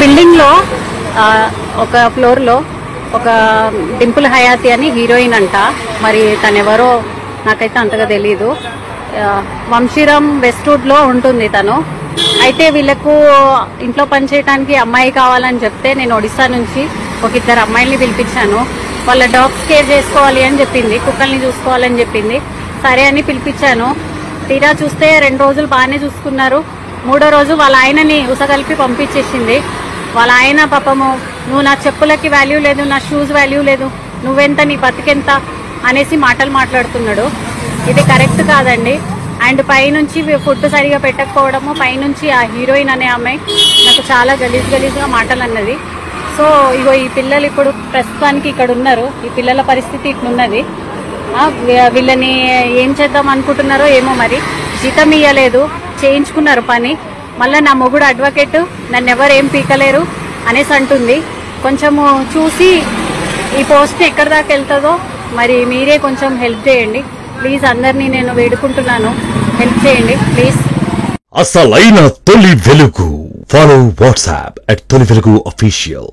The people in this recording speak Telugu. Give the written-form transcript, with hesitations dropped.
బిల్డింగ్ లో ఒక ఫ్లోర్ లో ఒక డింపుల్ హయాతి అని హీరోయిన్ అంట. మరి తనెవరో నాకైతే అంతగా తెలీదు. వంశీరామ్ వెస్ట్వుడ్ లో ఉంటుంది తను. అయితే వీళ్ళకు ఇంట్లో పనిచేయడానికి అమ్మాయి కావాలని చెప్తే నేను ఒడిశా నుంచి ఒక 2 అమ్మాయిల్ని పిలిపించాను. వాళ్ళ డాగ్స్ కేర్ చేసుకోవాలి అని చెప్పింది, కుక్కల్ని చూసుకోవాలని చెప్పింది. సరే అని పిలిపించాను. తీరా చూస్తే 2 రోజులు బాగానే చూసుకున్నారు. 3వ రోజు వాళ్ళ ఆయనని ఉసగలిపి పంపించేసింది. వాళ్ళ ఆయన పాపము, నువ్వు నా చెప్పులకి వాల్యూ లేదు, నా షూస్ వాల్యూ లేదు, నువ్వెంత, నీ బతికెంత అనేసి మాటలు మాట్లాడుతున్నాడు. ఇది కరెక్ట్ కాదండి. అండ్ పైనుంచి ఫుడ్ సరిగా పెట్టకపోవడము, పైనుంచి ఆ హీరోయిన్ అనే అమ్మాయి నాకు చాలా గలీజ్గా మాటలు అన్నది. సో ఇగో ఈ పిల్లలు ఇప్పుడు ప్రస్తుతానికి ఇక్కడ ఉన్నారు. ఈ పిల్లల పరిస్థితి ఇట్లున్నది. వీళ్ళని ఏం చేద్దాం అనుకుంటున్నారో ఏమో. మరి జీతం ఇయ్యలేదు, చేయించుకున్నారు పని. మళ్ళీ నా మొగుడు అడ్వకేట్, నన్ను ఎవరు ఏం పీకలేరు అనేసి అంటుంది. కొంచెము చూసి ఈ పోస్ట్ ఎక్కడి దాకా వెళ్తుందో మరి మీరే కొంచెం హెల్ప్ చేయండి ప్లీజ్. అందరినీ నేను వేడుకుంటున్నాను, హెల్ప్ చేయండి ప్లీజ్. అసలైన తొలి వెలుగు. ఫాలో వాట్సాప్ @తొలి వెలుగు official.